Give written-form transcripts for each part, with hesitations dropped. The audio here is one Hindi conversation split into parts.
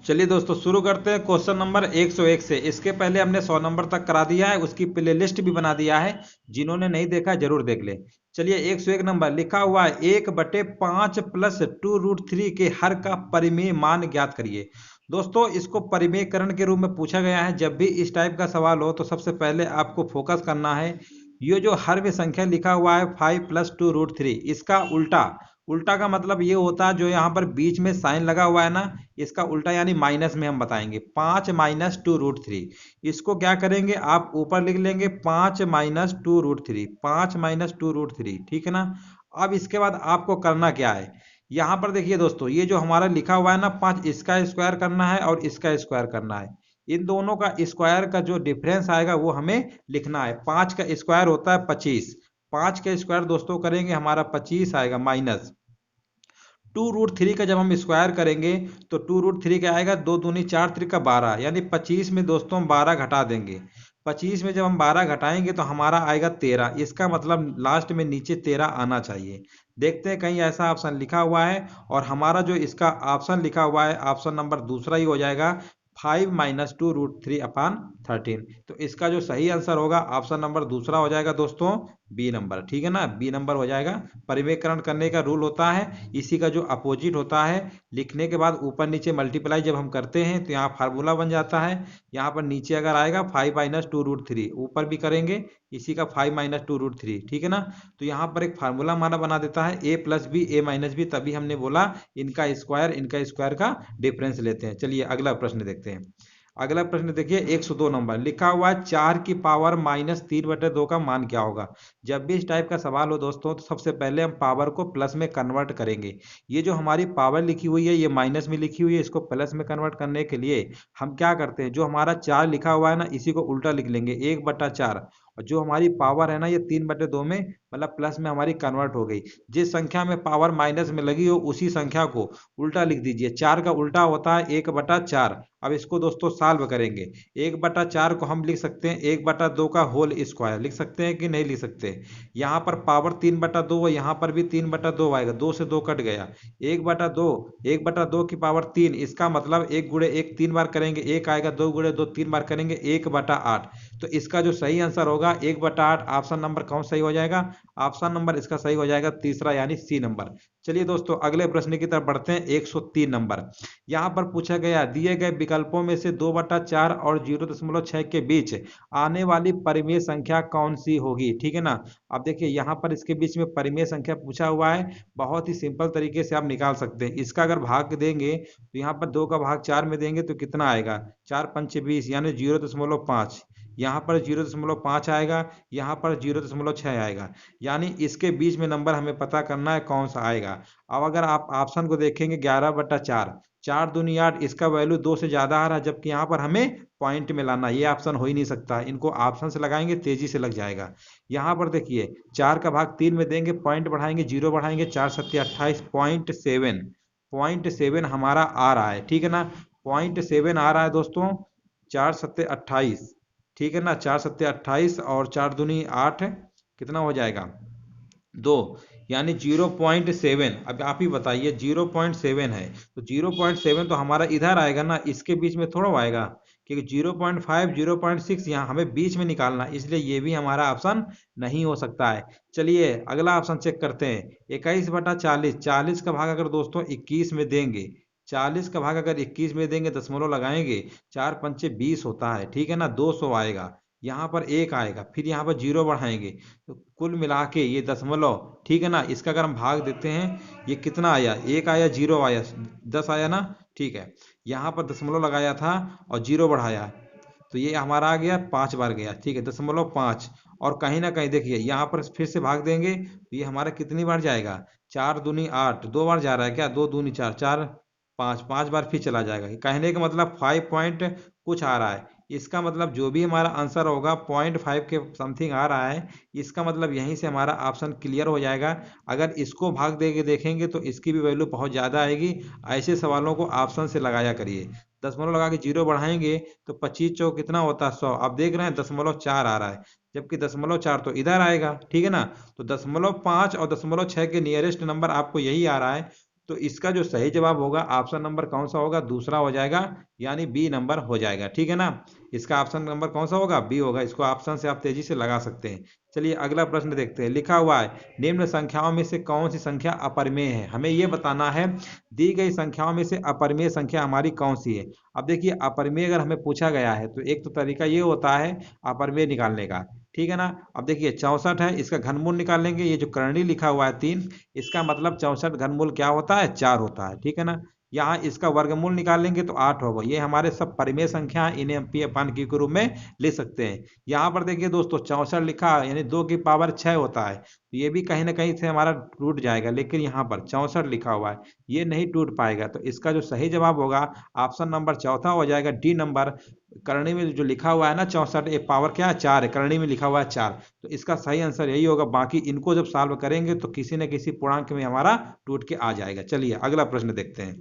चलिए दोस्तों शुरू करते हैं क्वेश्चन नंबर 101 से। इसके पहले हमने 100 नंबर तक करा दिया है, उसकी प्ले लिस्ट भी बना दिया है। जिन्होंने नहीं देखा जरूर देख ले। चलिए 101 नंबर लिखा हुआ है 1/5 प्लस 2√3 के हर का परिमेय मान ज्ञात करिए। दोस्तों इसको परिमेयकरण के रूप में पूछा गया है। जब भी इस टाइप का सवाल हो तो सबसे पहले आपको फोकस करना है, ये जो हर में संख्या लिखा हुआ है 5 प्लस 2√3, इसका उल्टा। उल्टा का मतलब ये होता है जो यहाँ पर बीच में साइन लगा हुआ है ना, इसका उल्टा यानी माइनस में हम बताएंगे 5 माइनस 2√3। इसको क्या करेंगे आप ऊपर लिख लेंगे 5 माइनस 2√3, 5 माइनस 2√3, ठीक है ना। अब इसके बाद आपको करना क्या है, यहाँ पर देखिए दोस्तों ये जो हमारा लिखा हुआ है ना 5, इसका स्क्वायर करना है और इसका स्क्वायर करना है। इन दोनों का स्क्वायर का जो डिफरेंस आएगा वो हमें लिखना है। 5 का स्क्वायर होता है 25, 5 का स्क्वायर दोस्तों करेंगे हमारा 25 आएगा, माइनस 2√3 का जब हम स्क्वायर करेंगे तो 2√3 क्या आएगा, 2 दूनी 4 त्रिका 12, यानी 25 में दोस्तों हम 12 घटा देंगे। 25 में जब हम 12 घटाएंगे तो हमारा आएगा 13। इसका मतलब लास्ट में नीचे 13 आना चाहिए। देखते हैं कहीं ऐसा ऑप्शन लिखा हुआ है, और हमारा जो इसका ऑप्शन लिखा हुआ है ऑप्शन नंबर दूसरा ही हो जाएगा, 5 माइनस 2√3/13। तो इसका जो सही आंसर होगा ऑप्शन नंबर दूसरा हो जाएगा दोस्तों, बी नंबर, ठीक है ना, बी नंबर हो जाएगा। परिमेयकरण करने का रूल होता है, इसी का जो अपोजिट होता है, लिखने के बाद ऊपर नीचे मल्टीप्लाई जब हम करते हैं तो यहाँ फार्मूला बन जाता है। यहाँ पर नीचे अगर आएगा 5 माइनस 2√3, ऊपर भी करेंगे इसी का 5 माइनस 2√3, ठीक है ना। तो यहाँ पर एक फार्मूला हमारा बना देता है ए प्लस बी ए माइनस बी, तभी हमने बोला इनका स्क्वायर का डिफरेंस लेते हैं। चलिए अगला प्रश्न देखते हैं। अगला प्रश्न देखिए 102 नंबर लिखा हुआ है 4 की पावर माइनस 3/2 का मान क्या होगा। जब भी इस टाइप का सवाल हो दोस्तों तो सबसे पहले हम पावर को प्लस में कन्वर्ट करेंगे। ये जो हमारी पावर लिखी हुई है ये माइनस में लिखी हुई है, इसको प्लस में कन्वर्ट करने के लिए हम क्या करते हैं, जो हमारा 4 लिखा हुआ है ना इसी को उल्टा लिख लेंगे 1/4, और जो हमारी पावर है ना ये 3/2 में मतलब प्लस में हमारी कन्वर्ट हो गई। जिस संख्या में पावर माइनस में लगी हो उसी संख्या को उल्टा लिख दीजिए। 4 का उल्टा होता है 1/4। अब इसको दोस्तों सॉल्व करेंगे। 1/4 को हम लिख सकते हैं 1/2 का होल स्क्वायर, लिख सकते हैं कि नहीं लिख सकते। यहाँ पर पावर 3/2 है, यहाँ पर भी 3/2 आएगा, 2 से 2 कट गया। 1/2, 1/2 की पावर 3, इसका मतलब 1 गुणे 1 3 बार करेंगे 1 आएगा, 2 गुणे 2 3 बार करेंगे 1/8। तो इसका जो सही आंसर होगा 1/8। ऑप्शन नंबर कौन सही हो जाएगा, ऑप्शन नंबर इसका सही हो जाएगा तीसरा यानी सी नंबर। चलिए दोस्तों अगले प्रश्न की तरफ बढ़ते हैं। 103 नंबर यहाँ पर पूछा गया दिए गए विकल्पों में से 2/4 और 0.6 के बीच आने वाली परिमेय संख्या कौन सी होगी, ठीक है ना। अब देखिए यहाँ पर इसके बीच में परिमेय संख्या पूछा हुआ है, बहुत ही सिंपल तरीके से आप निकाल सकते हैं। इसका अगर भाग देंगे तो यहाँ पर 2 का भाग 4 में देंगे तो कितना आएगा, 4 पंचे 20 यानी 0.5। यहाँ पर 0.5 आएगा, यहाँ पर 0.6 आएगा, यानी इसके बीच में नंबर हमें पता करना है कौन सा आएगा। अब अगर आप ऑप्शन को देखेंगे 11/4, 4 दूनी 8, इसका वैल्यू 2 से ज्यादा आ रहा है, जबकि यहाँ पर हमें पॉइंट में लाना, ये ऑप्शन हो ही नहीं सकता। इनको ऑप्शन से लगाएंगे तेजी से लग जाएगा। यहाँ पर देखिए 4 का भाग 3 में देंगे, पॉइंट बढ़ाएंगे 0 बढ़ाएंगे, 4 सत्ते 28, 0.7 हमारा आ रहा है, ठीक है ना। 0.7 आ रहा है दोस्तों, 4 सत्ते 28, ठीक है ना, 4 सत्ते 28 और 4 दूनी 8, कितना हो जाएगा 2, यानी 0.7। अब आप ही बताइए 0.7 है तो 0.7 तो हमारा इधर आएगा ना, इसके बीच में थोड़ा आएगा, क्योंकि 0.5 0.6 यहाँ हमें बीच में निकालना, इसलिए ये भी हमारा ऑप्शन नहीं हो सकता है। चलिए अगला ऑप्शन चेक करते हैं। 21/40, 40 का भाग अगर दोस्तों 21 में देंगे, 40 का भाग अगर 21 में देंगे, दशमलव लगाएंगे, 4 पंचे 20 होता है, ठीक है ना, 200 आएगा। यहाँ पर 1 आएगा, फिर यहाँ पर 0 बढ़ाएंगे, तो कुल मिला के ये दशमलव, ठीक है ना, इसका अगर हम भाग देते हैं ये कितना आया, 1 आया 0 आया 10 आया ना, ठीक है। यहाँ पर दशमलव लगाया था और 0 बढ़ाया तो ये हमारा आ गया 5 बार गया, ठीक है, 0.5। और कहीं ना कहीं देखिए यहाँ पर फिर से भाग देंगे तो ये हमारा कितनी बार जाएगा, 4 दूनी 8, 2 बार जा रहा है क्या, 2 दूनी 4, 4 5, 5 बार फिर चला जाएगा। कहने का मतलब 5 पॉइंट कुछ आ रहा है, इसका मतलब जो भी हमारा आंसर होगा 0.5 के समथिंग आ रहा है, इसका मतलब यहीं से हमारा ऑप्शन क्लियर हो जाएगा। अगर इसको भाग दे के देखेंगे तो इसकी भी वैल्यू बहुत ज़्यादा आएगी। ऐसे सवालों को ऑप्शन से लगाया करिए। दशमलव लगा के 0 बढ़ाएंगे तो 25 चौक कितना होता है 100। आप देख रहे हैं 0.4 आ रहा है, जबकि 0.4 तो इधर आएगा, ठीक है ना। तो 0.5 और 0.6 के नियरेस्ट नंबर आपको यही आ रहा है। तो इसका जो सही जवाब होगा ऑप्शन नंबर कौन सा होगा, दूसरा हो जाएगा, यानी बी नंबर हो जाएगा। ठीक है ना, इसका ऑप्शन नंबर कौन सा होगा, बी होगा। इसको ऑप्शन से आप तेजी से लगा सकते हैं। चलिए अगला प्रश्न देखते हैं। लिखा हुआ है निम्न संख्याओं में से कौन सी संख्या अपरिमेय है। हमें यह बताना है दी गई संख्याओं में से अपरिमेय संख्या हमारी कौन सी है। अब देखिए अपरिमेय अगर हमें पूछा गया है तो एक तो तरीका ये होता है अपरिमेय निकालने का। ठीक है ना, अब देखिए 64 है, इसका घनमूल निकालेंगे। ये जो करणी लिखा हुआ है 3, इसका मतलब 64 घनमूल क्या होता है, 4 होता है। ठीक है ना, यहाँ इसका वर्गमूल निकालेंगे तो 8 होगा। ये हमारे सब परिमेय संख्या है, इन्हें हम पी अपान क्यू के रूप में लिख सकते हैं। यहाँ पर देखिए दोस्तों 64 लिखा है, यानी 2 की पावर 6 होता है, तो ये भी कहीं ना कहीं से हमारा टूट जाएगा। लेकिन यहाँ पर 64 लिखा हुआ है, ये नहीं टूट पाएगा। तो इसका जो सही जवाब होगा ऑप्शन नंबर चौथा हो जाएगा, डी नंबर। करणी में जो लिखा हुआ है ना 64, ये पावर क्या है, 4 है, करणी में लिखा हुआ है 4। तो इसका सही आंसर यही होगा। बाकी इनको जब सॉल्व करेंगे तो किसी न किसी पूर्णांक में हमारा टूट के आ जाएगा। चलिए अगला प्रश्न देखते हैं।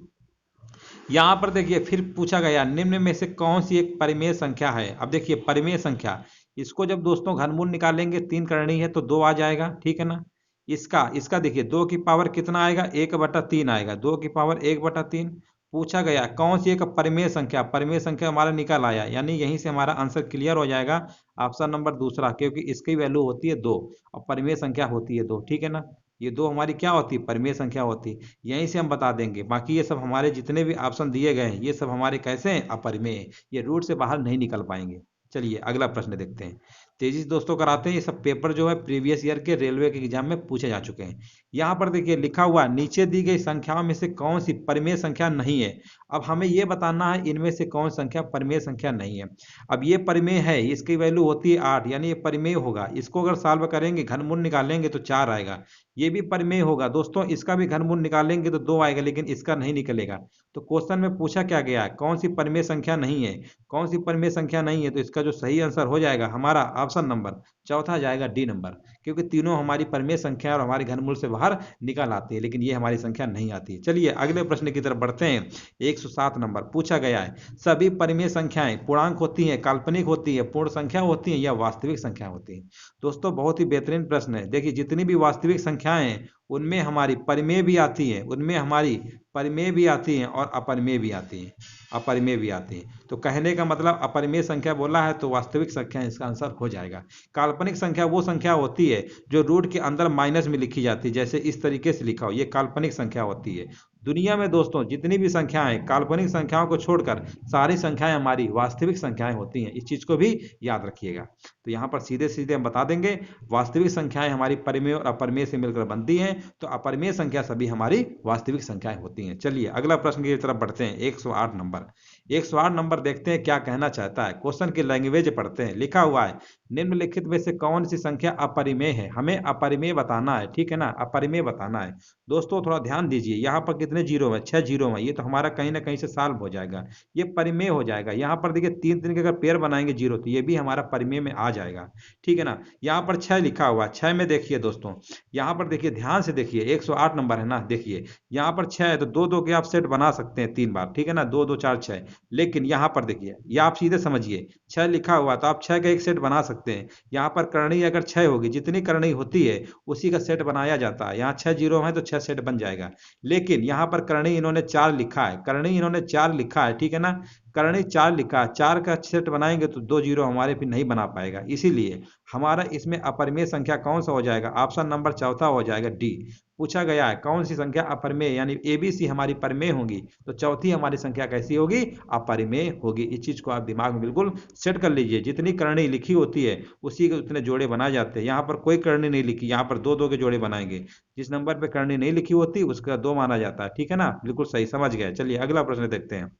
यहाँ पर देखिए फिर पूछा गया निम्न में से कौन सी एक परिमेय संख्या है। अब देखिए परिमेय संख्या, इसको जब दोस्तों घनमूल निकालेंगे 3 करनी है तो 2 आ जाएगा। ठीक है ना, इसका इसका देखिए 2 की पावर कितना आएगा, 1/3 आएगा। 2 की पावर 1/3 पूछा गया कौन सी एक परिमेय संख्या। परिमेय संख्या हमारा निकल आया, यानी यहीं से हमारा आंसर क्लियर हो जाएगा, ऑप्शन नंबर दूसरा, क्योंकि इसकी वैल्यू होती है 2 और परिमेय संख्या होती है 2। ठीक है ना, ये 2 हमारी क्या होती है, परिमेय संख्या होती है। यहीं से हम बता देंगे। बाकी ये सब हमारे जितने भी ऑप्शन दिए गए हैं ये सब हमारे कैसे हैं, अपरिमेय, ये रूट से बाहर नहीं निकल पाएंगे। चलिए अगला प्रश्न देखते हैं। तेजी से दोस्तों कराते हैं, ये सब पेपर जो है प्रीवियस ईयर के रेलवे के एग्जाम में पूछे जा चुके हैं। यहाँ पर देखिए लिखा हुआ नीचे दी गई संख्याओं में से कौन सी परिमेय संख्या नहीं है। अब हमें यह बताना है इनमें से कौन संख्या परिमेय संख्या नहीं है। अब ये परिमेय है, इसकी वैल्यू होती है 8, यानी ये परिमेय होगा। इसको अगर सॉल्व करेंगे घनमूल निकालेंगे तो 4 आएगा। ये भी परिमेय होगा दोस्तों, इसका भी घनमूल निकालेंगे तो 2 आएगा, लेकिन इसका नहीं निकलेगा। तो क्वेश्चन में पूछा क्या गया है, कौन सी परिमेय संख्या नहीं है, कौन सी परिमेय संख्या नहीं है। तो इसका जो सही आंसर हो जाएगा हमारा ऑप्शन नंबर चौथा जाएगा, डी नंबर, क्योंकि तीनों हमारी परिमेय संख्या और हमारे घनमूल से बाहर निकल आती है, लेकिन ये हमारी संख्या नहीं आती है। चलिए अगले प्रश्न की तरफ बढ़ते हैं। 107 नंबर पूछा गया है सभी परिमेय संख्याएं पूर्णांक होती हैं, काल्पनिक होती है, पूर्ण संख्या होती है या वास्तविक संख्या होती है। दोस्तों बहुत ही बेहतरीन प्रश्न है। देखिए जितनी भी वास्तविक संख्याएं हैं उनमें हमारी परिमेय भी आती है, उनमें हमारी परिमेय भी आती हैं और अपरिमेय भी आती हैं, अपरिमेय भी आती हैं। तो कहने का मतलब अपरिमेय संख्या बोला है तो वास्तविक संख्या इसका आंसर हो जाएगा। काल्पनिक संख्या वो संख्या होती है जो रूट के अंदर माइनस में लिखी जाती है, जैसे इस तरीके से लिखा हो, ये काल्पनिक संख्या होती है। दुनिया में दोस्तों जितनी भी संख्याएं, काल्पनिक संख्याओं को छोड़कर सारी संख्याएं हमारी वास्तविक संख्याएं होती हैं। इस चीज को भी याद रखिएगा। तो यहाँ पर सीधे सीधे हम बता देंगे वास्तविक संख्याएं हमारी परिमेय और अपरिमेय से मिलकर बनती हैं, तो अपरिमेय संख्या सभी हमारी वास्तविक संख्याएं होती हैं। चलिए अगला प्रश्न की तरफ बढ़ते हैं। 108 नंबर, 108 नंबर देखते हैं क्या कहना चाहता है। क्वेश्चन की लैंग्वेज पढ़ते हैं। लिखा हुआ है निम्नलिखित में से कौन सी संख्या अपरिमेय है। हमें अपरिमेय बताना है, ठीक है ना, अपरिमेय बताना है। दोस्तों थोड़ा ध्यान दीजिए, यहाँ पर कितने जीरो है, 6 जीरो है। ये तो हमारा कहीं ना कहीं से सॉल्व हो जाएगा, ये परिमेय हो जाएगा। यहाँ पर देखिए 3 के अगर पेयर बनाएंगे जीरो तो ये भी हमारा परिमेय में आ जाएगा। ठीक है ना, यहाँ पर 6 लिखा हुआ है, 6 में देखिए दोस्तों, यहाँ पर देखिए ध्यान से देखिए, 108 नंबर है ना, देखिए यहाँ पर 6 है तो 2 2 के आप सेट बना सकते हैं 3 बार। ठीक है ना, 2 2 4 6। लेकिन यहाँ पर देखिए, ये आप सीधे समझिए, 6 लिखा हुआ तो आप 6 का एक सेट बना सकते हैं। यहाँ पर करणी अगर 6 होगी, जितनी करणी होती है उसी का सेट बनाया जाता है। यहाँ 6 जीरो है तो 6 सेट बन जाएगा। लेकिन यहाँ पर करणी इन्होंने 4 लिखा है, करणी इन्होंने 4 लिखा है, ठीक है ना, करणी 4 लिखा है, 4 का सेट बनाएंगे तो 2 जीरो हमारे फिर नहीं बना पाएगा। इसीलिए हमारा इसमें अपरिमेय संख्या कौन सा हो जाएगा, ऑप्शन नंबर चौथा हो जाएगा, डी। पूछा गया है कौन सी संख्या अपरिमेय, यानी एबीसी हमारी परिमेय होगी तो चौथी हमारी संख्या कैसी होगी, अपरिमेय होगी। इस चीज को आप दिमाग में बिल्कुल सेट कर लीजिए। जितनी करणी लिखी होती है उसी के उतने जोड़े बनाए जाते हैं। यहाँ पर कोई करणी नहीं लिखी, यहाँ पर 2 2 के जोड़े बनाएंगे। जिस नंबर पे करणी नहीं लिखी होती उसका 2 माना जाता है। ठीक है ना, बिल्कुल सही समझ गए। चलिए अगला प्रश्न देखते हैं।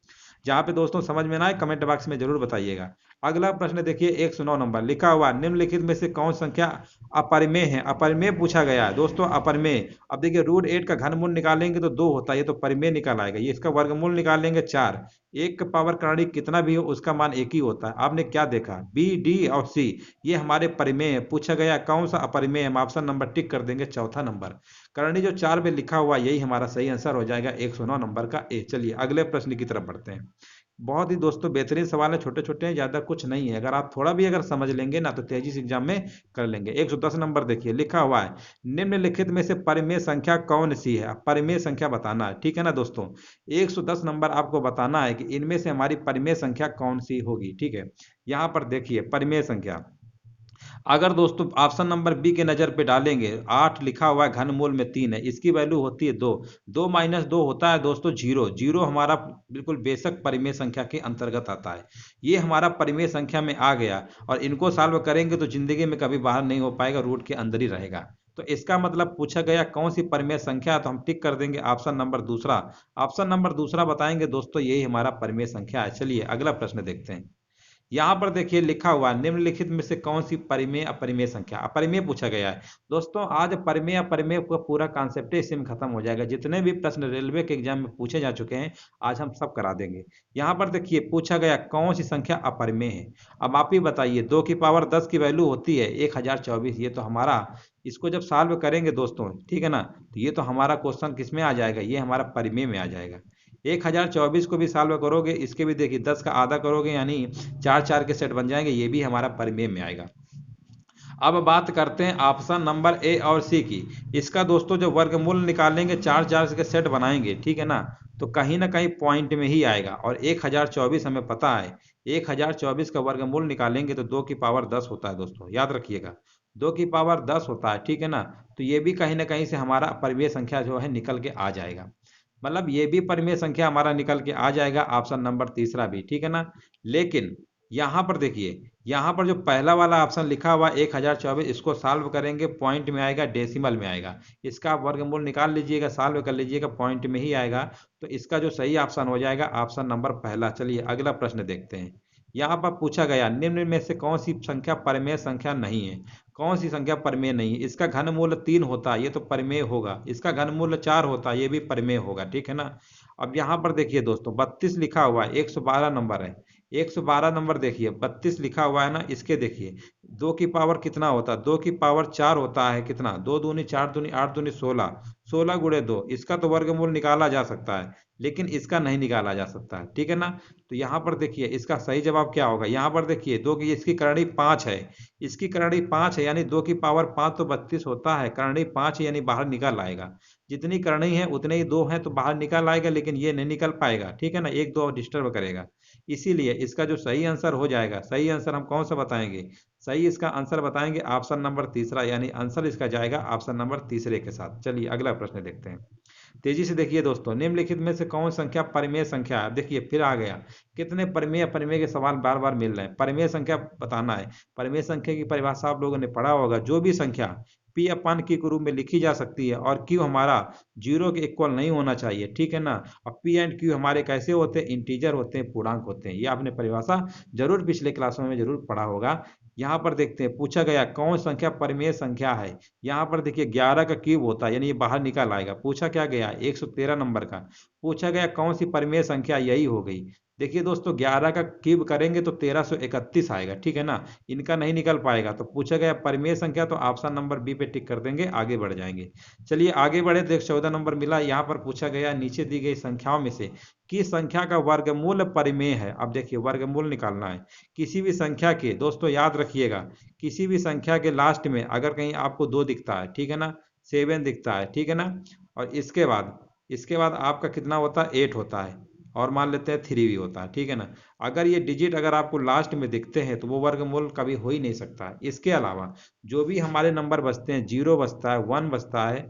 जहां पे दोस्तों समझ में ना आए कमेंट बॉक्स में जरूर बताइएगा। अगला प्रश्न देखिए 109 नंबर, लिखा हुआ निम्नलिखित में से कौन संख्या अपरिमेय है। अपरिमेय पूछा गया है दोस्तों, अपरिमेय। अब देखिए रूट 8 का घनमूल निकालेंगे तो 2 होता है, ये तो परिमेय निकाल आएगा। ये इसका वर्गमूल निकालेंगे 4। 1 का पावर करणी कितना भी हो उसका मान 1 ही होता है। आपने क्या देखा, बी डी और सी ये हमारे परिमेय है। पूछा गया कौन सा अपरिमेय, हम ऑप्शन नंबर टिक कर देंगे, चौथा नंबर करणी जो 4 में लिखा हुआ यही हमारा सही आंसर हो जाएगा, 109 नंबर का ए। चलिए अगले प्रश्न की तरफ बढ़ते हैं। बहुत ही दोस्तों बेहतरीन सवाल है, छोटे छोटे हैं, ज्यादा कुछ नहीं है। अगर आप थोड़ा भी अगर समझ लेंगे ना तो तेजी से एग्जाम में कर लेंगे। 110 नंबर देखिए लिखा हुआ है, निम्नलिखित में से परिमेय संख्या कौन सी है। परिमेय संख्या बताना है, ठीक है ना दोस्तों। 110 नंबर आपको बताना है कि इनमें से हमारी परिमेय संख्या कौन सी होगी, ठीक है। यहाँ पर देखिए परिमेय संख्या, अगर दोस्तों ऑप्शन नंबर बी के नजर पे डालेंगे, 8 लिखा हुआ है, घनमूल में 3 है, इसकी वैल्यू होती है 2। 2 माइनस 2 होता है दोस्तों 0। 0 हमारा बिल्कुल बेशक परिमेय संख्या के अंतर्गत आता है। ये हमारा परिमेय संख्या में आ गया, और इनको सॉल्व करेंगे तो जिंदगी में कभी बाहर नहीं हो पाएगा, रूट के अंदर ही रहेगा। तो इसका मतलब पूछा गया कौन सी परिमेय संख्या है, तो हम टिक कर देंगे ऑप्शन नंबर दूसरा। ऑप्शन नंबर दूसरा बताएंगे दोस्तों, यही हमारा परिमेय संख्या है। चलिए अगला प्रश्न देखते हैं। यहाँ पर देखिए लिखा हुआ है, निम्नलिखित में से कौन सी परिमेय अपरिमेय संख्या। अपरिमेय पूछा गया है दोस्तों। आज परिमेय अपरिमेय का पूरा कॉन्सेप्ट इसी में खत्म हो जाएगा। जितने भी प्रश्न रेलवे के एग्जाम में पूछे जा चुके हैं आज हम सब करा देंगे। यहाँ पर देखिए पूछा गया कौन सी संख्या अपरिमेय है। अब आप ही बताइए, 2 की पावर 10 की वैल्यू होती है 1024। ये तो हमारा, इसको जब सॉल्व करेंगे दोस्तों, ठीक है ना, तो ये तो हमारा क्वेश्चन किस में आ जाएगा, ये हमारा परिमेय में आ जाएगा। 1024 को भी सॉल्व करोगे, इसके भी देखिए 10 का आधा करोगे यानी 4 4 के सेट बन जाएंगे, ये भी हमारा परिमेय में आएगा। अब बात करते हैं ऑप्शन नंबर ए और सी की। इसका दोस्तों जो वर्गमूल निकालेंगे, 4 4 के सेट बनाएंगे, ठीक है ना, तो कहीं ना कहीं पॉइंट में ही आएगा। और 1024 हमें पता है, 1024 का वर्गमूल निकालेंगे तो 2 की पावर 10 होता है दोस्तों, याद रखिएगा 2 की पावर 10 होता है, ठीक है ना। तो ये भी कहीं ना कहीं से हमारा परिमेय संख्या जो है निकल के आ जाएगा। मतलब ये भी परिमेय संख्या हमारा निकल के आ जाएगा, ऑप्शन नंबर तीसरा भी, ठीक है ना। लेकिन यहाँ पर देखिए, यहाँ पर जो पहला वाला ऑप्शन लिखा हुआ 1024, इसको सॉल्व करेंगे पॉइंट में आएगा, डेसिमल में आएगा। इसका आप वर्गमूल निकाल लीजिएगा, सॉल्व कर लीजिएगा, पॉइंट में ही आएगा। तो इसका जो सही ऑप्शन हो जाएगा ऑप्शन नंबर पहला। चलिए अगला प्रश्न देखते हैं। यहाँ पर पूछा गया निम्न में से कौन सी संख्या परिमेय संख्या नहीं है। कौन सी संख्या परिमेय नहीं है। इसका घनमूल 3 होता है, ये तो परिमेय होगा। इसका घनमूल 4 होता है, ये भी परिमेय होगा, ठीक है ना। अब यहाँ पर देखिए दोस्तों 32 लिखा हुआ है, 112 नंबर है। 112 नंबर देखिए, 32 लिखा हुआ है ना, इसके देखिए 2 की पावर कितना होता है, 2 की पावर 4 होता है। कितना, 2 दूनी 4 दूनी 8 दूनी 16, 16 गुणे 2। इसका तो वर्गमूल निकाला जा सकता है, लेकिन इसका नहीं निकाला जा सकता है, ठीक है ना। तो यहाँ पर देखिए इसका सही जवाब क्या होगा। यहाँ पर देखिए 2 की, इसकी करड़ी 5 है, इसकी करड़ी 5 है, यानी 2 की पावर 5 तो 32 होता है, करड़ी 5 है, यानी बाहर निकल आएगा। जितनी करनी है उतने ही 2 हैं तो बाहर निकल आएगा, लेकिन ये नहीं निकल पाएगा, ठीक है ना, 1 2 डिस्टर्ब करेगा। इसीलिए इसका जो सही आंसर हो जाएगा, सही आंसर हम कौन सा बताएंगे, सही इसका आंसर बताएंगे ऑप्शन नंबर तीसरा, यानी आंसर इसका जाएगा ऑप्शन नंबर तीसरे के साथ। चलिए अगला प्रश्न देखते हैं। तेजी से देखिए दोस्तों, निम्नलिखित में से कौन संख्या परिमेय संख्या है। देखिए फिर आ गया, कितने परिमेय अपरिमेय के सवाल बार बार मिल रहे हैं। परिमेय संख्या बताना है। परिमेय संख्या की परिभाषा आप लोगों ने पढ़ा होगा, जो भी संख्या पी अपान क्यू के रूप में लिखी जा सकती है, और क्यू हमारा 0 के इक्वल नहीं होना चाहिए, ठीक है ना। और पी एंड क्यू हमारे कैसे होते हैं, इंटीजर होते हैं, पूर्णांक होते हैं। ये आपने परिभाषा जरूर पिछले क्लासों में जरूर पढ़ा होगा। यहाँ पर देखते हैं पूछा गया कौन संख्या परिमेय संख्या है। यहाँ पर देखिए 11 का क्यूब होता है, यानी ये बाहर निकल आएगा। पूछा क्या गया, 113 नंबर का पूछा गया कौन सी परिमेय संख्या, यही हो गई। देखिए दोस्तों 11 का क्यूब करेंगे तो 1331 आएगा, ठीक है ना। इनका नहीं निकल पाएगा, तो पूछा गया परिमेय संख्या, तो ऑप्शन नंबर बी पे टिक कर देंगे, आगे बढ़ जाएंगे। चलिए आगे बढ़े, देख 14 नंबर मिला। यहाँ पर पूछा गया नीचे दी गई संख्याओं में से किस संख्या का वर्गमूल परिमेय है। अब देखिए वर्गमूल निकालना है किसी भी संख्या के। दोस्तों याद रखिएगा, किसी भी संख्या के लास्ट में अगर कहीं आपको 2 दिखता है, ठीक है ना, 7 दिखता है, ठीक है ना, और इसके बाद आपका कितना होता है, 8 होता है, और मान लेते हैं 3 भी होता है, ठीक है ना। अगर ये डिजिट अगर आपको लास्ट में दिखते हैं तो वो वर्गमूल कभी हो ही नहीं सकता है। इसके अलावा जो भी हमारे नंबर बचते हैं, 0 बचता है, 1 बचता है,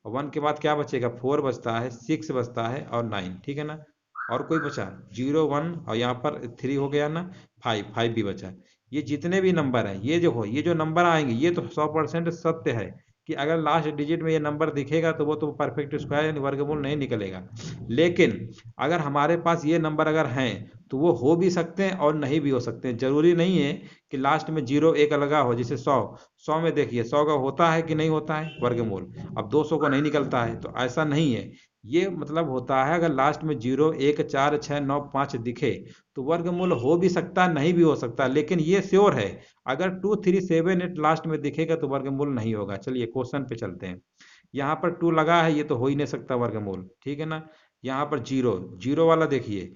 1 के बाद क्या बचेगा, 4 बचता है, 6 बचता है, और 9, ठीक है ना। और कोई बचा, 0 1, और यहाँ पर 3 हो गया ना, 5 भी बचा। ये जितने भी नंबर हैं, ये जो नंबर आएंगे, ये तो 100% सत्य है कि अगर लास्ट डिजिट में ये नंबर दिखेगा तो वो तो परफेक्ट स्क्वायर यानी वर्गमूल नहीं निकलेगा। लेकिन अगर हमारे पास ये नंबर अगर हैं तो वो हो भी सकते हैं और नहीं भी हो सकते हैं। जरूरी नहीं है कि लास्ट में 0 1 लगा हो। जैसे 100 में देखिए 100 का होता है कि नहीं होता है वर्गमूल, अब 200 का नहीं निकलता है, तो ऐसा नहीं है। ये मतलब होता है अगर लास्ट में 0 1 4 6 9 5 दिखे तो वर्गमूल हो भी सकता है, नहीं भी हो सकता, लेकिन ये श्योर है अगर 2 3 7 8 लास्ट में दिखेगा तो वर्गमूल नहीं होगा। चलिए क्वेश्चन पे चलते हैं। यहाँ पर 2 लगा है, ये तो हो ही नहीं सकता वर्गमूल, ठीक है ना। यहाँ पर 0 0 वाला देखिए,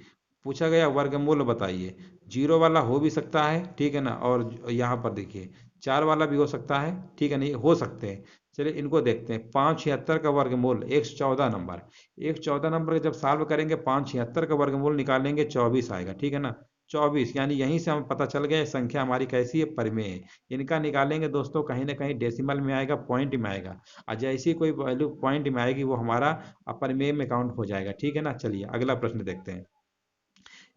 पूछा गया वर्गमूल बताइए। 0 वाला हो भी सकता है, ठीक है ना, और यहाँ पर देखिए 4 वाला भी हो सकता है, ठीक है, नहीं हो सकते हैं। चलिए इनको देखते हैं। 576 का वर्गमूल 114 नंबर। 114 नंबर जब सॉल्व करेंगे 576 का वर्गमूल निकालेंगे 24 आएगा, ठीक है ना। 24 यानी यहीं से हमें पता चल गया संख्या हमारी कैसी है, परिमेय है। इनका निकालेंगे दोस्तों कहीं ना कहीं डेसिमल में आएगा, पॉइंट में आएगा, और जैसी कोई वैल्यू पॉइंट में आएगी वो हमारा अपरिमेय में काउंट हो जाएगा, ठीक है ना। चलिए अगला प्रश्न देखते हैं।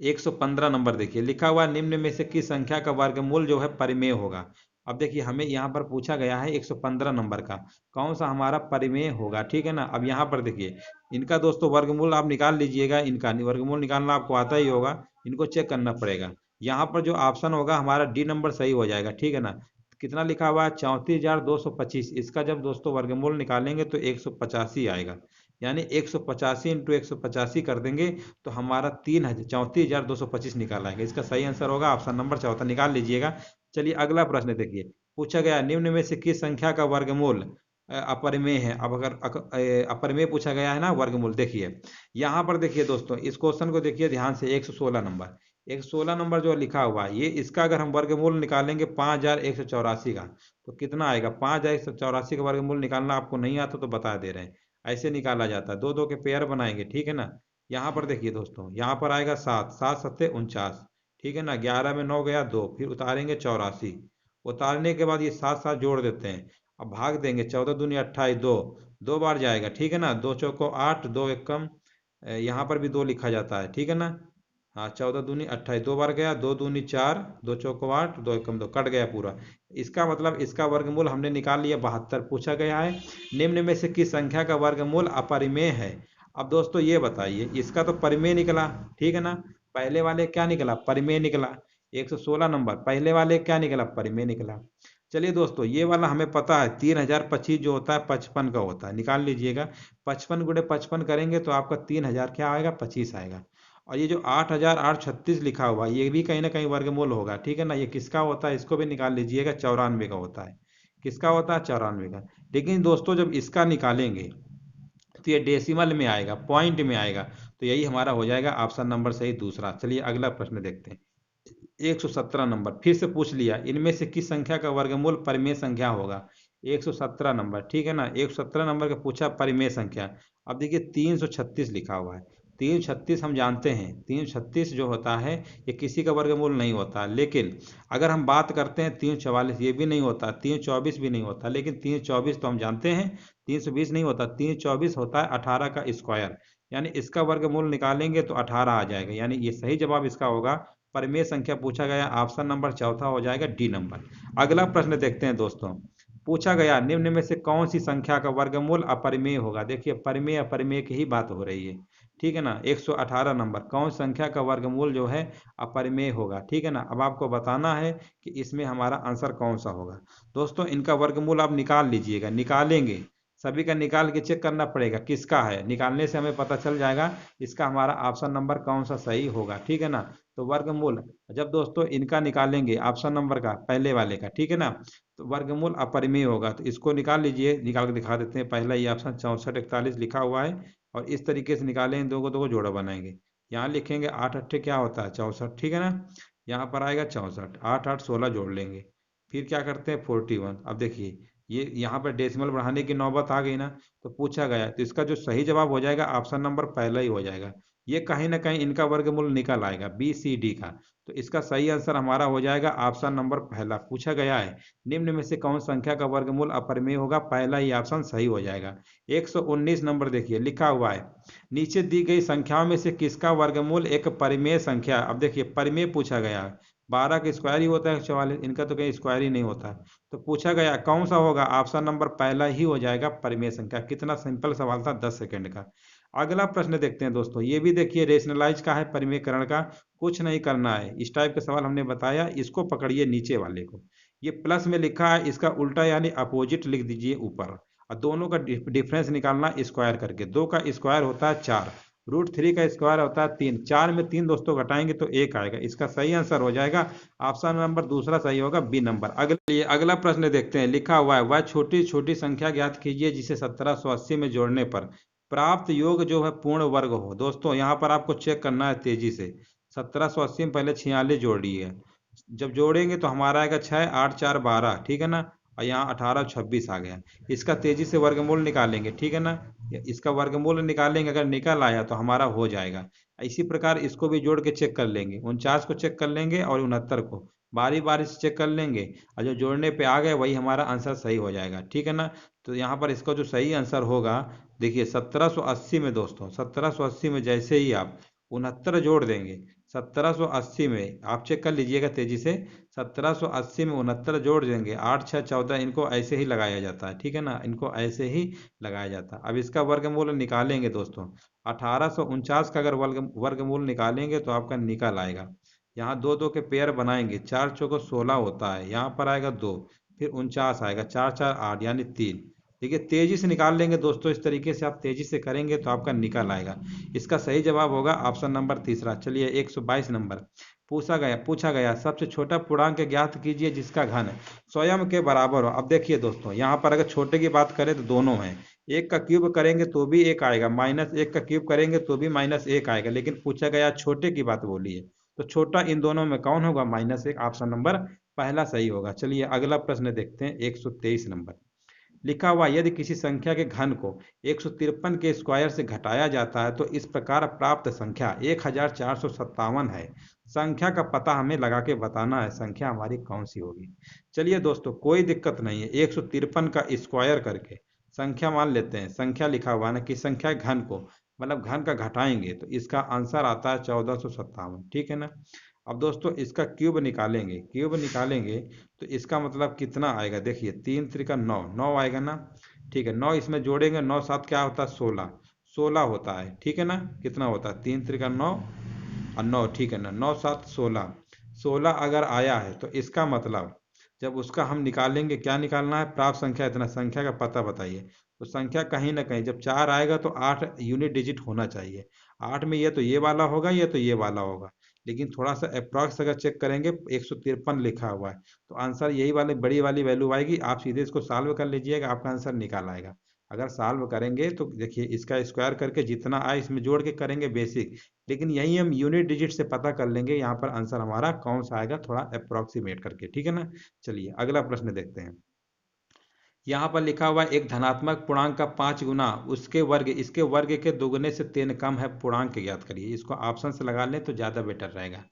115 नंबर देखिए, लिखा हुआ निम्न में से किस संख्या का वर्गमूल जो है परिमेय होगा। अब देखिए हमें यहाँ पर पूछा गया है 115 नंबर का कौन सा हमारा परिमेय होगा, ठीक है ना। अब यहाँ पर देखिए इनका दोस्तों वर्गमूल आप निकाल लीजिएगा, इनका वर्गमूल निकालना आपको आता ही होगा, इनको चेक करना पड़ेगा। यहाँ पर जो ऑप्शन होगा हमारा डी नंबर सही हो जाएगा, ठीक है ना। कितना लिखा हुआ है 34,225, इसका जब दोस्तों वर्गमूल निकालेंगे तो 185 आएगा, यानी 185 इंटू 185 कर देंगे तो हमारा 34,225 निकाल आएगा। इसका सही आंसर होगा ऑप्शन नंबर चौथा, निकाल लीजिएगा। चलिए अगला प्रश्न देखिए, पूछा गया निम्न में से किस संख्या का वर्गमूल अपरिमेय है। अब अगर अपरिमेय पूछा गया है ना वर्गमूल, देखिए यहाँ पर देखिए दोस्तों इस क्वेश्चन को देखिए ध्यान से। 116 नंबर, 116 नंबर जो लिखा हुआ है ये, इसका अगर हम वर्गमूल निकालेंगे 5,184 का तो कितना आएगा। 5,184 का वर्गमूल निकालना आपको नहीं आता तो बता दे रहे हैं, ऐसे निकाला जाता है। दो दो के पेयर बनाएंगे, ठीक है ना। यहाँ पर देखिए दोस्तों, यहाँ पर आएगा 7, 7 सत्ते 49, ठीक है ना। 11 में 9 गया 2, फिर उतारेंगे 84, उतारने के बाद ये 7 7 जोड़ देते हैं। अब भाग देंगे, 14 दूनी 28, दो बार जाएगा, ठीक है ना। 2 चौको 8, 2 एक कम, यहाँ पर भी 2 लिखा जाता है, ठीक है ना। हाँ 14 दूनी 28, 2 बार गया, 2 दूनी 4, 2 चौको 8, 2 एक कम 2, कट गया पूरा। इसका मतलब इसका वर्गमूल हमने निकाल लिया 72। पूछा गया है निम्न में से किस संख्या का वर्गमूल अपरिमेय है। अब दोस्तों ये बताइए, इसका तो परिमेय निकला, ठीक है ना। पहले वाले क्या निकला, परिमेय निकला। 116 नंबर पहले वाले क्या निकला, परिमेय निकला। चलिए दोस्तों ये वाला हमें पता है 3025 जो होता है 55 का होता है, निकाल लीजिएगा। 55 गुणे 55 करेंगे तो आपका 3000 क्या आएगा, 25 आएगा। और ये जो 8,836 लिखा हुआ है ये भी कहीं ना कहीं वर्गमूल होगा, ठीक है ना। ये किसका होता है इसको भी निकाल लीजिएगा, 94 का होता है। किसका होता है, 94 का। लेकिन दोस्तों जब इसका निकालेंगे तो ये डेसिमल में आएगा, पॉइंट में आएगा, तो यही हमारा हो जाएगा ऑप्शन नंबर सही दूसरा। चलिए अगला प्रश्न देखते हैं। 117 नंबर फिर से पूछ लिया, इनमें से किस संख्या का वर्गमूल परिमेय संख्या होगा। 117 नंबर, ठीक है ना। 117 नंबर का पूछा परिमेय संख्या। अब देखिए 336 लिखा हुआ है। 336 हम जानते हैं, 336 जो होता है ये किसी का वर्गमूल नहीं होता। लेकिन अगर हम बात करते हैं 344, ये भी नहीं होता, 324 भी नहीं होता। लेकिन 324 तो हम जानते हैं, 320 नहीं होता, 324 होता है 18 का स्क्वायर, यानी इसका वर्गमूल निकालेंगे तो 18 आ जाएगा, यानी ये सही जवाब इसका होगा। परिमेय संख्या पूछा गया, ऑप्शन नंबर चौथा हो जाएगा डी नंबर। अगला प्रश्न देखते हैं दोस्तों। पूछा गया निम्न में से कौन सी संख्या का वर्गमूल अपरिमेय होगा। देखिए परिमेय अपरिमेय की ही बात हो रही है, ठीक है ना। 118 नंबर कौन संख्या का वर्गमूल जो है अपरिमेय होगा, ठीक है ना। अब आपको बताना है कि इसमें हमारा आंसर कौन सा होगा। दोस्तों इनका वर्गमूल आप निकाल लीजिएगा, निकालेंगे सभी का निकाल के चेक करना पड़ेगा किसका है, निकालने से हमें पता चल जाएगा इसका हमारा ऑप्शन नंबर कौन सा सही होगा, ठीक है ना। तो वर्गमूल जब दोस्तों इनका निकालेंगे ऑप्शन नंबर का पहले वाले का, ठीक है ना, तो वर्गमूल अपरिमेय होगा। तो इसको निकाल लीजिए, निकाल के दिखा देते हैं। पहला ये ऑप्शन 6441 लिखा हुआ है, और इस तरीके से निकालेंगे, दो को जोड़ा बनाएंगे। यहाँ लिखेंगे 8 अट्ठे क्या होता है 64, ठीक है ना। यहाँ पर आएगा 64, 8 8 16 जोड़ लेंगे, फिर क्या करते हैं 41। अब देखिए ये यहाँ पर डेसिमल बढ़ाने की नौबत आ गई ना, तो पूछा गया तो इसका जो सही जवाब हो जाएगा ऑप्शन नंबर पहला ही हो जाएगा। ये कहीं ना कहीं इनका वर्गमूल निकल आएगा बी सी डी का, तो इसका सही आंसर हमारा हो जाएगा ऑप्शन नंबर पहला। पूछा गया है निम्न में से कौन संख्या का वर्गमूल अपरिमेय होगा, पहला ही ऑप्शन सही हो जाएगा। 119 नंबर देखिए लिखा हुआ है नीचे दी गई संख्याओं में से किसका वर्गमूल एक परिमेय संख्या। अब देखिए परिमेय पूछा गया है, 12 का स्क्वायर ही होता है 44, इनका तो कहीं स्क्वायर ही नहीं होता। तो पूछा गया कौन सा होगा, ऑप्शन नंबर पहला ही हो जाएगा परिमेय संख्या। कितना सिंपल सवाल था, 10 सेकंड का। अगला प्रश्न देखते हैं दोस्तों, ये भी देखिए रेशनलाइज का है, परिमेयकरण का। कुछ नहीं करना है, इस टाइप का सवाल हमने बताया, इसको पकड़िए नीचे वाले को। ये प्लस में लिखा है, इसका उल्टा यानी अपोजिट लिख दीजिए ऊपर, और दोनों का डिफरेंस निकालना स्क्वायर करके। 2 का स्क्वायर होता है 4, √3 का स्क्वायर होता है 3, 4 में 3 दोस्तों घटाएंगे तो 1 आएगा। इसका सही आंसर हो जाएगा ऑप्शन नंबर दूसरा सही होगा, बी नंबर। अगला प्रश्न देखते हैं, लिखा हुआ है वह छोटी छोटी संख्या ज्ञात कीजिए जिसे 1780 में जोड़ने पर प्राप्त योग जो है पूर्ण वर्ग हो। दोस्तों यहाँ पर आपको चेक करना है तेजी से, 1780 में पहले 46 जोड़िए, जब जोड़ेंगे तो हमारा आएगा 6, 8 4 12, ठीक है ना। और यहाँ 18 26 आ गया। इसका तेजी से वर्गमूल निकालेंगे, ठीक है ना। इसका वर्गमूल निकालेंगे, अगर निकल आया तो हमारा हो जाएगा। इसी प्रकार इसको भी जोड़ के चेक कर लेंगे, 49 को चेक कर लेंगे और 69 को बारी बारी से चेक कर लेंगे, और जो जोड़ने पे आ गए वही हमारा आंसर सही हो जाएगा, ठीक है ना। तो यहाँ पर इसका जो सही आंसर होगा, देखिए 1780 में दोस्तों, 1780 में जैसे ही आप 69 जोड़ देंगे, 1780 में आप चेक कर लीजिएगा तेजी से, 1780 में 69 जोड़ देंगे, 8 6 14, इनको ऐसे ही लगाया जाता है, ठीक है ना, इनको ऐसे ही लगाया जाता है। अब इसका वर्गमूल निकालेंगे दोस्तों, 1849 का अगर वर्गमूल निकालेंगे तो आपका निकल आएगा। यहाँ दो दो के पेयर बनाएंगे, 4 चौको 16 होता है, यहाँ पर आएगा 2, फिर 49 आएगा, 4 4 8 यानी 3। देखिए तेजी से निकाल लेंगे दोस्तों, इस तरीके से आप तेजी से करेंगे तो आपका निकल आएगा। इसका सही जवाब होगा ऑप्शन नंबर तीसरा। चलिए 122 नंबर, पूछा गया सबसे छोटा पूर्णांक ज्ञात कीजिए जिसका घन स्वयं के बराबर हो। अब देखिए दोस्तों, यहाँ पर अगर छोटे की बात करें तो दोनों हैं, एक का क्यूब करेंगे तो भी एक आएगा, -1 का क्यूब करेंगे तो भी -1 आएगा, लेकिन पूछा गया छोटे की बात बोली है, तो छोटा इन दोनों में कौन होगा, -1, ऑप्शन नंबर पहला सही होगा। चलिए अगला प्रश्न देखते हैं, 123 नंबर। लिखा हुआ यदि किसी संख्या के घन को 153 के स्क्वायर से घटाया जाता है तो इस प्रकार प्राप्त संख्या 1457 है। संख्या का पता हमें लगा के बताना है, संख्या हमारी कौन सी होगी। चलिए दोस्तों कोई दिक्कत नहीं है, 153 का स्क्वायर करके संख्या मान लेते हैं। संख्या लिखा हुआ ना कि संख्या घन को, मतलब घन का घटाएंगे तो इसका आंसर आता है 1457, ठीक है ना। अब दोस्तों इसका क्यूब निकालेंगे तो इसका मतलब कितना आएगा, देखिए 3 त्रिका 9, 9 आएगा ना, ठीक है। 9 इसमें जोड़ेंगे, 9 7 क्या होता है, 16, 16 होता है, ठीक है ना। कितना होता है, 3 त्रिका 9 और 9, ठीक है ना, 9 7 16, 16 अगर आया है तो इसका मतलब जब उसका हम निकालेंगे, क्या निकालना है, प्राप्त संख्या, इतना संख्या का पता बताइए। तो संख्या कहीं ना कहीं जब 4 आएगा तो 8 यूनिट डिजिट होना चाहिए। 8 में ये तो ये वाला होगा, ये तो ये वाला होगा, लेकिन थोड़ा सा अप्रॉक्स अगर चेक करेंगे 153 लिखा हुआ है, तो आंसर यही वाली बड़ी वाली वैल्यू आएगी। आप सीधे इसको सॉल्व कर लीजिएगा, आपका आंसर निकाल आएगा। अगर सॉल्व करेंगे तो देखिए इसका स्क्वायर करके जितना आए इसमें जोड़ के करेंगे बेसिक, लेकिन यही हम यूनिट डिजिट से पता कर लेंगे यहाँ पर आंसर हमारा कौन सा आएगा, थोड़ा अप्रोक्सीमेट करके, ठीक है ना। चलिए अगला प्रश्न देखते हैं। यहाँ पर लिखा हुआ है एक धनात्मक पूर्णांक का 5 गुना उसके वर्ग इसके वर्ग के दोगुने से 3 कम है, पूर्णांक ज्ञात करिए। इसको ऑप्शन से लगा लें तो ज़्यादा बेटर रहेगा।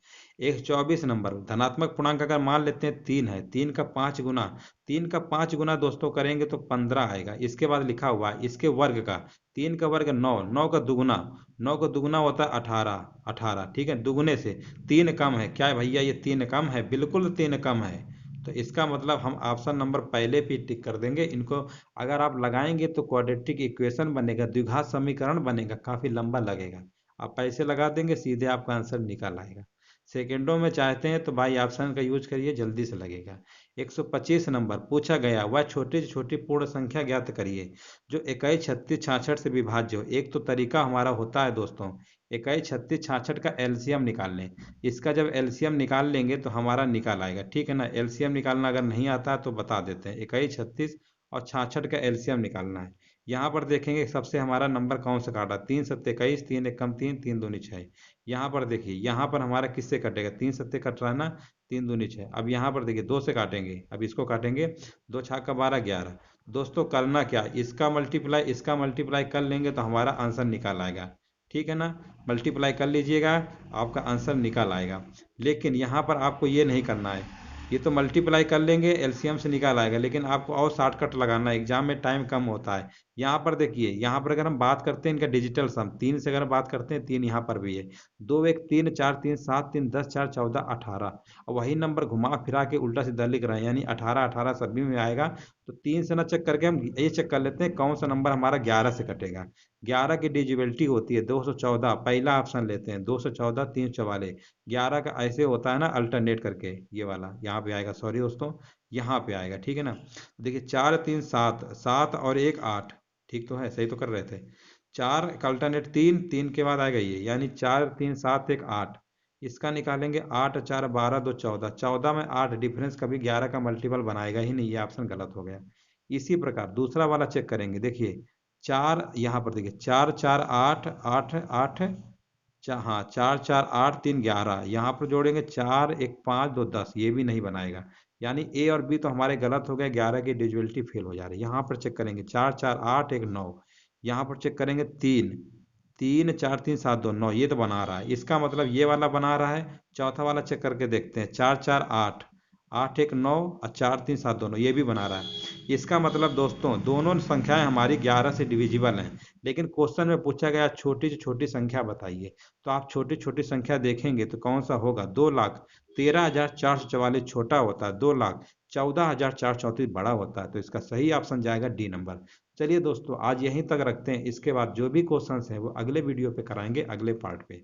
124 नंबर, धनात्मक पूर्णांक अगर मान लेते हैं 3 है, 3 का 5 गुना, 3 का 5 गुना दोस्तों करेंगे तो 15 आएगा। इसके बाद लिखा हुआ है इसके वर्ग का, 3 का वर्ग 9, 9 का दुगुना, 9 का दुगुना होता है 18, 18, ठीक है। दुगुने से 3 कम है, क्या है भैया, ये 3 कम है, बिल्कुल 3 कम है। तो इसका मतलब हम ऑप्शन नंबर पहले पे टिक कर देंगे। इनको अगर आप लगाएंगे तो क्वाड्रेटिक इक्वेशन बनेगा, द्विघात समीकरण बनेगा, काफी लंबा लगेगा। आप पैसे लगा देंगे सीधे आपका आंसर निकल आएगा। सेकेंडों में चाहते हैं तो भाई ऑप्शन का यूज करिए, जल्दी से लगेगा। 125 नंबर, पूछा गया वह छोटी से छोटी पूर्ण संख्या ज्ञात करिए जो 21 36 66 से विभाज्य हो। एक तो तरीका हमारा होता है दोस्तों, 21 36 66 का एलसीएम निकाल लें। इसका जब एलसीएम निकाल लेंगे तो हमारा निकाल आएगा, ठीक है ना। एलसीएम निकालना अगर नहीं आता है तो बता देते हैं, 21 36 और 66 का एलसीएम निकालना है। यहाँ पर देखेंगे सबसे हमारा नंबर कौन सा काटा, 3 7 21, 3 1 कम 3, 3 दूनी 6। यहाँ पर देखिए, यहाँ पर हमारा किससे कटेगा, 3 7 कट रहा है ना, 3 दूनी 6। अब यहाँ पर देखिए 2 से काटेंगे, अब इसको काटेंगे, 2 छक्का का 12 11। दोस्तों करना क्या, इसका मल्टीप्लाई कर लेंगे तो हमारा आंसर निकाल आएगा, ठीक है ना। मल्टीप्लाई कर लीजिएगा, आपका आंसर निकल आएगा। लेकिन यहाँ पर आपको ये नहीं करना है, ये तो मल्टीप्लाई कर लेंगे एलसीएम से निकाल आएगा, लेकिन आपको और शॉर्टकट लगाना है, एग्जाम में टाइम कम होता है। यहाँ पर देखिए, यहाँ पर अगर हम बात करते हैं इनका डिजिटल सम, 3 से अगर बात करते हैं, 3 यहाँ पर भी है, 2 1 3 4 3 7 3 10 4 14 18, और वही नंबर घुमा फिरा के उल्टा सीधा लिख रहे हैं, यानी 18 18 सभी में आएगा। तो 3 से ना चेक करके हम ये चेक कर लेते हैं कौन सा नंबर हमारा 11 से कटेगा। 11 की डिजिबिलिटी होती है 214, पहला ऑप्शन लेते हैं, 214 344। 11 का ऐसे होता है ना अल्टरनेट करके, ये वाला यहाँ पे आएगा, सॉरी दोस्तों, यहाँ पे आएगा, ठीक है ना। देखिए 4 3 7, 7 और 1 8, ठीक तो है, सही तो कर रहे थे। 4 का अल्टरनेट 3, 3 के बाद आएगा ये, यानी 4 3 7 1 8। इसका निकालेंगे, 8 4 12 2 14, 14 में 8 डिफरेंस कभी 11 का मल्टीपल बनाएगा ही नहीं, ये ऑप्शन गलत हो गया। इसी प्रकार दूसरा वाला चेक करेंगे, देखिए 4, यहाँ पर देखिए 4 4 8 8 8 हाँ, 4 4 8 3 11, यहाँ पर जोड़ेंगे 4 1 5 2 10, ये भी नहीं बनाएगा। यानी ए और बी तो हमारे गलत हो गए, 11 की डिविजिबिलिटी फेल हो जा रही है। यहाँ पर चेक करेंगे 4 4 8 1 9, यहाँ पर चेक करेंगे 3 3 4 3 7 2 9, ये तो बना रहा है, इसका मतलब ये वाला बना रहा है। चौथा वाला चेक करके देखते हैं, 4 4 8 8 1 9 और 4 3 7 2 9, ये भी बना रहा है। इसका मतलब दोस्तों दोनों संख्याएं हमारी 11 से डिविजिबल हैं। लेकिन क्वेश्चन में पूछा गया छोटी से छोटी संख्या बताइए, तो आप छोटी छोटी संख्या देखेंगे तो कौन सा होगा, 2,13,444 छोटा होता है, 2,14,434 बड़ा होता है। तो इसका सही ऑप्शन जाएगा डी नंबर। चलिए दोस्तों आज यहीं तक रखते हैं, इसके बाद जो भी क्वेश्चंस हैं वो अगले वीडियो पे कराएंगे, अगले पार्ट पे।